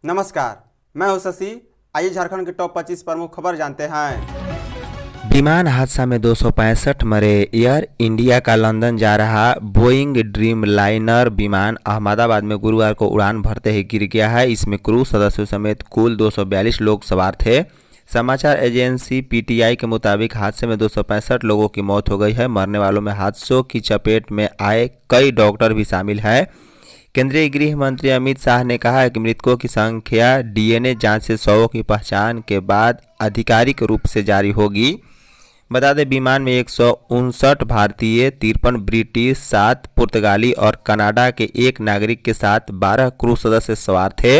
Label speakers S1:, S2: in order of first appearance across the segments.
S1: नमस्कार, मैं हूं शशि। आइए झारखंड की टॉप 25 प्रमुख खबर जानते हैं।
S2: विमान हादसा में 265 मरे। एयर इंडिया का लंदन जा रहा बोइंग ड्रीम लाइनर विमान अहमदाबाद में गुरुवार को उड़ान भरते ही गिर गया है। इसमें क्रू सदस्यों समेत कुल 242 लोग सवार थे। समाचार एजेंसी पीटीआई के मुताबिक हादसे में 265 लोगों की मौत हो गई है। मरने वालों में हादसों की चपेट में आए कई डॉक्टर भी शामिल हैं। केंद्रीय गृह मंत्री अमित शाह ने कहा है कि मृतकों की संख्या डीएनए जांच से शवों की पहचान के बाद आधिकारिक रूप से जारी होगी। बता दें, विमान में 159 भारतीय, 53 ब्रिटिश, 7 पुर्तगाली और कनाडा के एक नागरिक के साथ 12 क्रू सदस्य सवार थे।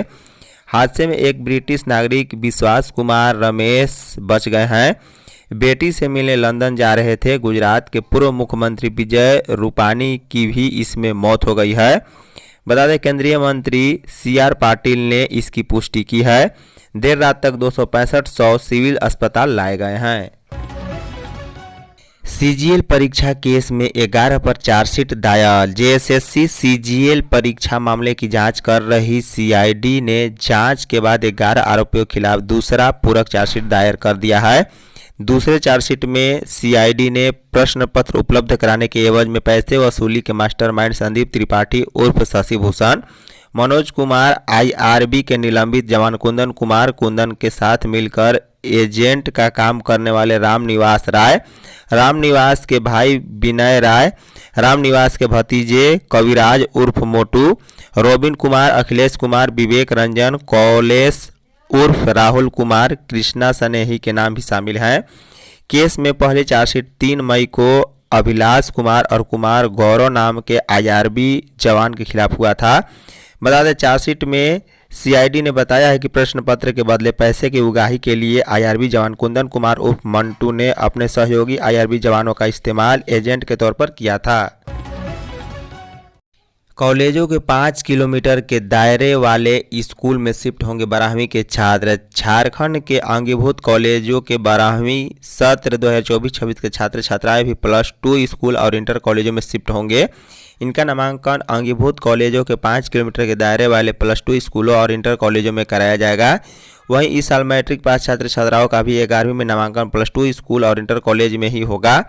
S2: हादसे में एक ब्रिटिश नागरिक विश्वास कुमार रमेश बच गए हैं। बेटी से मिलने लंदन जा रहे थे। गुजरात के पूर्व मुख्यमंत्री विजय रूपानी की भी इसमें मौत हो गई है। बता दें, केंद्रीय मंत्री सीआर पाटिल ने इसकी पुष्टि की है। देर रात तक 265 सिविल अस्पताल लाए गए हैं। सीजीएल परीक्षा केस में 11 पर चार्जशीट दायर। जेएसएससी सीजीएल परीक्षा मामले की जांच कर रही सीआईडी ने जांच के बाद 11 आरोपियों के खिलाफ दूसरा पूरक चार्जशीट दायर कर दिया है। दूसरे चार्जशीट में सीआईडी ने प्रश्न पत्र उपलब्ध कराने के एवज में पैसे वसूली के मास्टरमाइंड संदीप त्रिपाठी उर्फ शशि भूषण, मनोज कुमार आईआरबी के निलंबित जवान कुंदन कुमार कुंदन के साथ मिलकर एजेंट का काम करने वाले रामनिवास राय, रामनिवास के भाई विनय राय, रामनिवास के भतीजे कविराज उर्फ मोटू, रोबिन कुमार, अखिलेश कुमार, विवेक रंजन, कौलेश उर्फ राहुल कुमार, कृष्णा सनेही के नाम भी शामिल हैं। केस में पहले चार्जशीट 3 मई को अभिलाष कुमार और कुमार गौरव नाम के आईआरबी जवान के खिलाफ हुआ था। बता दें, चार्जशीट में सीआईडी ने बताया है कि प्रश्न पत्र के बदले पैसे की उगाही के लिए आईआरबी जवान कुंदन कुमार उर्फ मंटू ने अपने सहयोगी आईआरबी जवानों का इस्तेमाल एजेंट के तौर पर किया था। कॉलेजों के 5 किलोमीटर के दायरे वाले स्कूल में शिफ्ट होंगे 12वीं के छात्र। झारखंड के अंगीभूत कॉलेजों के 12वीं सत्र 2024-26 के छात्र छात्राएं भी +2 स्कूल और इंटर कॉलेजों में शिफ्ट होंगे। इनका नामांकन अंगीभूत कॉलेजों के 5 किलोमीटर के दायरे वाले +2 स्कूलों और इंटर कॉलेजों में कराया जाएगा। वहीं इस साल मैट्रिक पास छात्र छात्राओं का भी 11वीं में नामांकन +2 स्कूल और इंटर कॉलेज में ही होगा।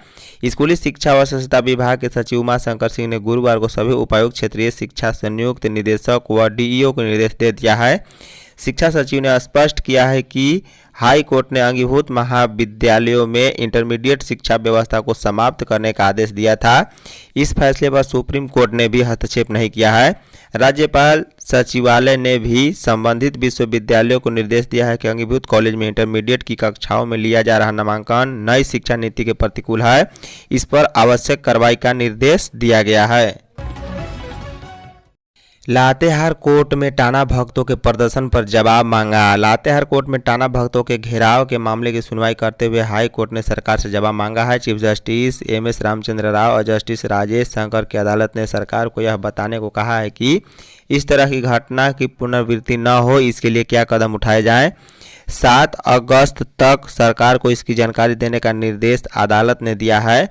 S2: स्कूली शिक्षा व स्वच्छता विभाग के सचिव उमा शंकर सिंह ने गुरुवार को सभी उपायुक्त, क्षेत्रीय शिक्षा संयुक्त निदेशक व डीईओ को निर्देश दे दिया है। शिक्षा सचिव ने स्पष्ट किया है कि हाई कोर्ट ने अंगीभूत महाविद्यालयों में इंटरमीडिएट शिक्षा व्यवस्था को समाप्त करने का आदेश दिया था। इस फैसले पर सुप्रीम कोर्ट ने भी हस्तक्षेप नहीं किया है। राज्यपाल सचिवालय ने भी संबंधित विश्वविद्यालयों को निर्देश दिया है कि अंगीभूत कॉलेज में इंटरमीडिएट की कक्षाओं में लिया जा रहा नामांकन नई शिक्षा नीति के प्रतिकूल है। इस पर आवश्यक कार्रवाई का निर्देश दिया गया है। लातेहार कोर्ट में टाना भक्तों के प्रदर्शन पर जवाब मांगा। लातेहार कोर्ट में टाना भक्तों के घेराव के मामले की सुनवाई करते हुए हाई कोर्ट ने सरकार से जवाब मांगा है। Chief justice MS Ramchandra Rao और जस्टिस राजेश शंकर की अदालत ने सरकार को यह बताने को कहा है कि इस तरह की घटना की पुनरावृत्ति न हो, इसके लिए क्या कदम उठाए जाएं। 7 अगस्त तक सरकार को इसकी जानकारी देने का निर्देश अदालत ने दिया है।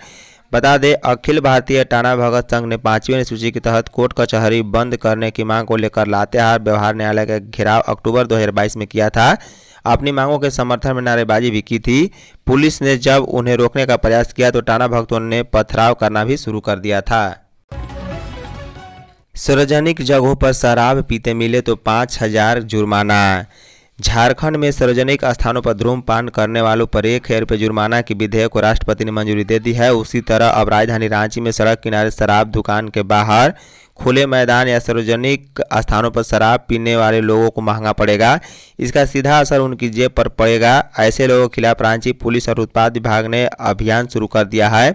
S2: बता दें, अखिल भारतीय टाना भगत संघ ने 5वीं अनुसूची के तहत कोर्ट कचहरी बंद करने की मांग को लेकर लातेहार व्यवहार न्यायालय का घेराव अक्टूबर 2022 में किया था। अपनी मांगों के समर्थन में नारेबाजी भी की थी। पुलिस ने जब उन्हें रोकने का प्रयास किया तो टाना भक्तों ने पथराव करना भी शुरू कर दिया था। सार्वजनिक जगहों पर शराब पीते मिले तो 5,000 जुर्माना। झारखंड में सार्वजनिक स्थानों पर धूम्रपान करने वालों पर 1,000 रुपये जुर्माना की विधेयक को राष्ट्रपति ने मंजूरी दे दी है। उसी तरह अब राजधानी रांची में सड़क किनारे शराब दुकान के बाहर, खुले मैदान या सार्वजनिक स्थानों पर शराब पीने वाले लोगों को महंगा पड़ेगा। इसका सीधा असर उनकी जेब पर पड़ेगा। ऐसे लोगों के खिलाफ रांची पुलिस और उत्पाद विभाग ने अभियान शुरू कर दिया है।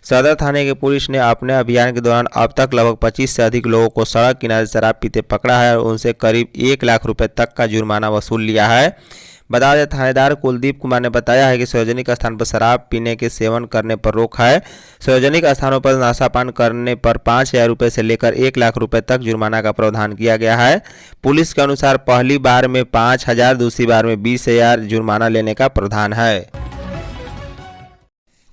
S2: सदर थाने की पुलिस ने अपने अभियान के दौरान अब तक लगभग 25 से अधिक लोगों को सड़क किनारे शराब पीते पकड़ा है और उनसे करीब 1 लाख रुपए तक का जुर्माना वसूल लिया है। बता दें, थानेदार कुलदीप कुमार ने बताया है कि सार्वजनिक स्थान पर शराब पीने के सेवन करने पर रोक है। सार्वजनिक स्थानों पर नशापान करने पर 5,000 रुपये से लेकर 1 लाख रुपए तक जुर्माना का प्रावधान किया गया है। पुलिस के अनुसार पहली बार में 5,000, दूसरी बार में 20,000 जुर्माना लेने का प्रावधान है।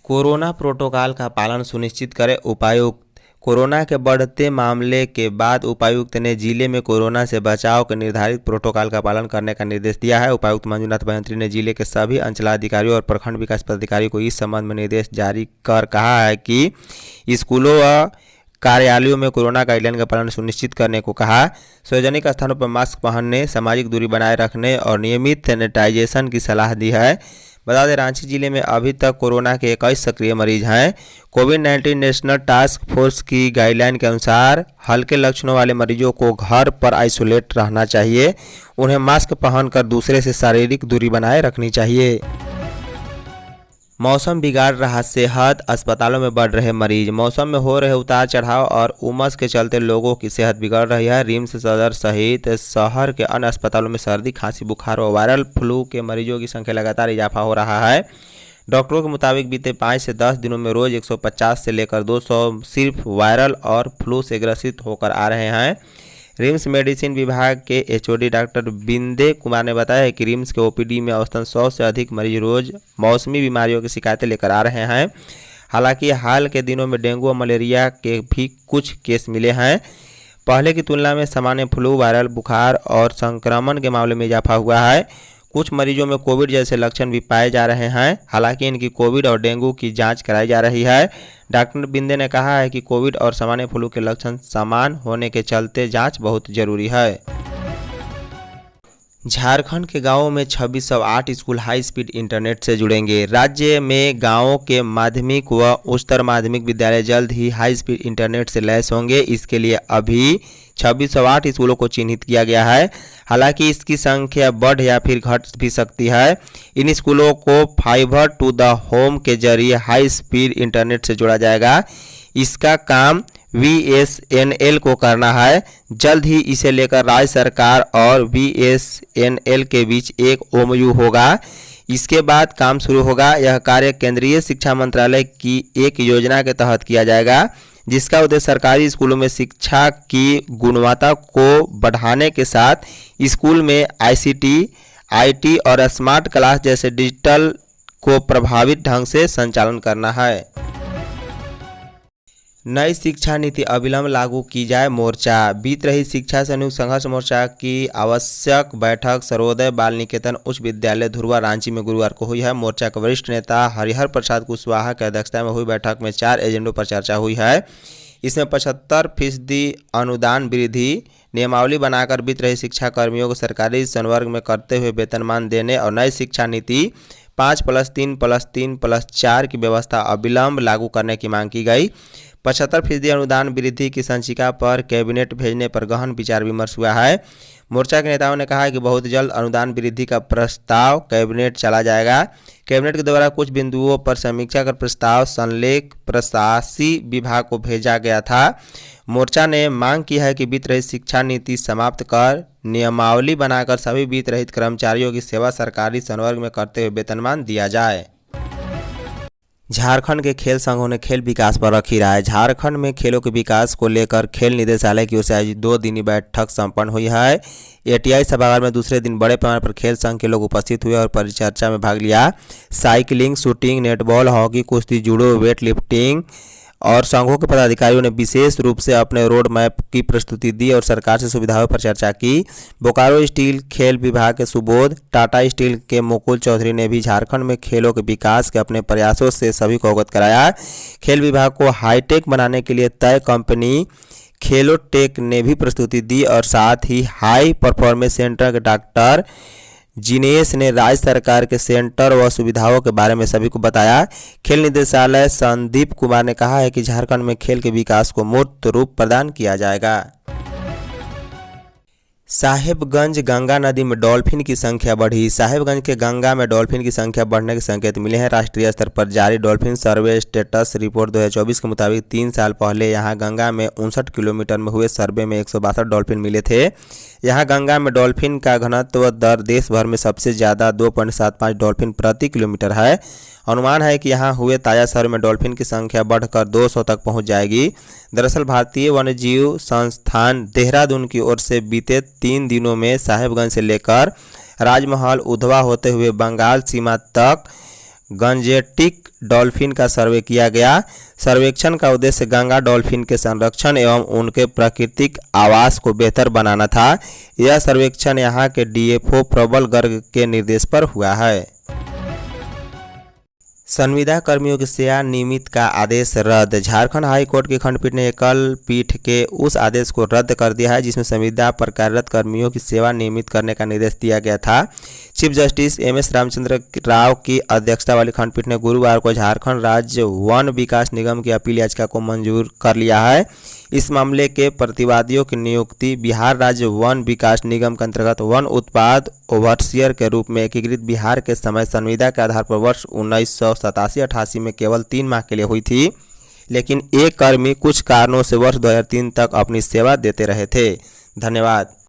S2: कोरोना प्रोटोकॉल का पालन सुनिश्चित करें। उपायुक्त कोरोना के बढ़ते मामले के बाद उपायुक्त ने जिले में कोरोना से बचाव के निर्धारित प्रोटोकॉल का पालन करने का निर्देश दिया है। उपायुक्त मंजूनाथ बंत्री ने जिले के सभी अंचलाधिकारियों और प्रखंड विकास पदाधिकारियों को इस संबंध में निर्देश जारी कर कहा है कि स्कूलों व कार्यालयों में कोरोना गाइडलाइन का पालन सुनिश्चित करने को कहा। सार्वजनिक स्थानों पर मास्क पहनने, सामाजिक दूरी बनाए रखने और नियमित सैनिटाइजेशन की सलाह दी है। बता दें, रांची जिले में अभी तक कोरोना के 21 सक्रिय मरीज हैं। कोविड-19 नेशनल टास्क फोर्स की गाइडलाइन के अनुसार हल्के लक्षणों वाले मरीजों को घर पर आइसोलेट रहना चाहिए। उन्हें मास्क पहनकर दूसरे से शारीरिक दूरी बनाए रखनी चाहिए। मौसम बिगाड़ रहा सेहत, अस्पतालों में बढ़ रहे मरीज। मौसम में हो रहे उतार चढ़ाव और उमस के चलते लोगों की सेहत बिगड़ रही है। रिम्स सदर सहित शहर के अन्य अस्पतालों में सर्दी, खांसी, बुखार और वायरल फ्लू के मरीजों की संख्या लगातार इजाफा हो रहा है। डॉक्टरों के मुताबिक बीते 5 से 10 दिनों में रोज 150 से लेकर 200 सिर्फ वायरल और फ्लू से ग्रसित होकर आ रहे हैं। रिम्स मेडिसिन विभाग के एचओडी डॉक्टर बिंदे कुमार ने बताया कि रिम्स के ओपीडी में औसतन 100 से अधिक मरीज रोज मौसमी बीमारियों की शिकायतें लेकर आ रहे हैं। हालांकि हाल के दिनों में डेंगू और मलेरिया के भी कुछ केस मिले हैं। पहले की तुलना में सामान्य फ्लू, वायरल बुखार और संक्रमण के मामले में इजाफा हुआ है। कुछ मरीजों में कोविड जैसे लक्षण भी पाए जा रहे हैं। हालांकि इनकी कोविड और डेंगू की जांच कराई जा रही है। डॉक्टर बिंदे ने कहा है कि कोविड और सामान्य फ्लू के लक्षण समान होने के चलते जांच बहुत जरूरी है। झारखंड के गांवों में 2608 स्कूल हाई स्पीड इंटरनेट से जुड़ेंगे। राज्य में गांवों के माध्यमिक व उच्चतर माध्यमिक विद्यालय जल्द ही हाई स्पीड इंटरनेट से लैस होंगे। इसके लिए अभी 2608 स्कूलों को चिन्हित किया गया है। हालांकि इसकी संख्या बढ़ या फिर घट भी सकती है। इन स्कूलों को फाइबर टू द होम के जरिए हाई स्पीड इंटरनेट से जोड़ा जाएगा। इसका काम VSNL को करना है। जल्द ही इसे लेकर राज्य सरकार और VSNL के बीच एक MOU होगा। इसके बाद काम शुरू होगा। यह कार्य केंद्रीय शिक्षा मंत्रालय की एक योजना के तहत किया जाएगा, जिसका उद्देश्य सरकारी स्कूलों में शिक्षा की गुणवत्ता को बढ़ाने के साथ स्कूल में ICT, IT और स्मार्ट क्लास जैसे डिजिटल को प्रभावित ढंग से संचालन करना है। नई शिक्षा नीति अविलंब लागू की जाए, मोर्चा। बीत रही शिक्षा संयुक्त संघर्ष मोर्चा की आवश्यक बैठक सर्वोदय बाल निकेतन उच्च विद्यालय धुरवा रांची में गुरुवार को हुई है। मोर्चा के वरिष्ठ नेता हरिहर प्रसाद कुशवाहा की अध्यक्षता में हुई बैठक में 4 एजेंडों पर चर्चा हुई है। इसमें 75% अनुदान वृद्धि, नियमावली बनाकर बीत रही शिक्षा कर्मियों को सरकारी संवर्ग में करते हुए वेतनमान देने और नई शिक्षा नीति 5+3+3+4 की व्यवस्था अविलंब लागू करने की मांग की गई। 75% अनुदान वृद्धि की संचिका पर कैबिनेट भेजने पर गहन विचार विमर्श हुआ है। मोर्चा के नेताओं ने कहा है कि बहुत जल्द अनुदान वृद्धि का प्रस्ताव कैबिनेट चला जाएगा। कैबिनेट के द्वारा कुछ बिंदुओं पर समीक्षा कर प्रस्ताव संलेख प्रशासी विभाग को भेजा गया था। मोर्चा ने मांग की है कि वित्त रहित शिक्षा नीति समाप्त कर नियमावली बनाकर सभी वित्त रहित कर्मचारियों की सेवा सरकारी संवर्ग में करते हुए वेतनमान दिया जाए। झारखंड के खेल संघों ने खेल विकास पर रखी राय। झारखंड में खेलों के विकास को लेकर खेल निदेशालय की ओर से आयोजित 2 दिनी बैठक संपन्न हुई है। ATI सभागार में दूसरे दिन बड़े पैमाने पर खेल संघ के लोग उपस्थित हुए और परिचर्चा में भाग लिया। साइकिलिंग, शूटिंग, नेटबॉल, हॉकी, कुश्ती, जूडो, वेट लिफ्टिंग और संघों के पदाधिकारियों ने विशेष रूप से अपने रोड मैप की प्रस्तुति दी और सरकार से सुविधाओं पर चर्चा की। बोकारो स्टील खेल विभाग के सुबोध, टाटा स्टील के मुकुल चौधरी ने भी झारखंड में खेलों के विकास के अपने प्रयासों से सभी को अवगत कराया। खेल विभाग को हाईटेक बनाने के लिए तय कंपनी खेलोटेक ने भी प्रस्तुति दी और साथ ही हाई परफॉर्मेंस सेंटर के डॉक्टर जिनेश ने राज्य सरकार के सेंटर व सुविधाओं के बारे में सभी को बताया। खेल निदेशालय संदीप कुमार ने कहा है कि झारखंड में खेल के विकास को मूर्त रूप प्रदान किया जाएगा। साहेबगंज गंगा नदी में डॉल्फिन की संख्या बढ़ी। साहेबगंज के गंगा में डॉल्फिन की संख्या बढ़ने के संकेत मिले हैं। राष्ट्रीय स्तर पर जारी डॉल्फिन सर्वे स्टेटस रिपोर्ट 2024 के मुताबिक 3 साल पहले यहां गंगा में 59 किलोमीटर में हुए सर्वे में 162 डॉल्फिन मिले थे। यहां गंगा में डॉल्फिन का घनत्व दर देश भर में सबसे ज़्यादा 2.75 डॉल्फिन प्रति किलोमीटर है। अनुमान है कि यहां हुए ताज़ा सर्वे में डॉल्फिन की संख्या बढ़कर 200 तक पहुंच जाएगी। दरअसल भारतीय वन्यजीव संस्थान देहरादून की ओर से बीते 3 दिनों में साहेबगंज से लेकर राजमहल, उधवा होते हुए बंगाल सीमा तक गंजेटिक डॉल्फिन का सर्वे किया गया। सर्वेक्षण का उद्देश्य गंगा डॉल्फिन के संरक्षण एवं उनके प्राकृतिक आवास को बेहतर बनाना था। यह सर्वेक्षण यहाँ के डीएफओ प्रबल गर्ग के निर्देश पर हुआ है। संविदा कर्मियों की सेवा नियमित का आदेश रद्द। झारखंड हाई कोर्ट की खंडपीठ ने एकल पीठ के उस आदेश को रद्द कर दिया है जिसमें संविदा पर कार्यरत कर्मियों की सेवा नियमित करने का निर्देश दिया गया था। Chief justice MS Ramchandra Rao की अध्यक्षता वाली खंडपीठ ने गुरुवार को झारखंड राज्य वन विकास निगम की अपील याचिका को मंजूर कर लिया है। इस मामले के प्रतिवादियों की नियुक्ति बिहार राज्य वन विकास निगम के अंतर्गत वन उत्पाद ओवरसियर के रूप में एकीकृत बिहार के समय संविदा के आधार पर वर्ष 1987-88 में केवल 3 माह के लिए हुई थी, लेकिन एक कर्मी कुछ कारणों से वर्ष 2003 तक अपनी सेवा देते रहे थे। धन्यवाद।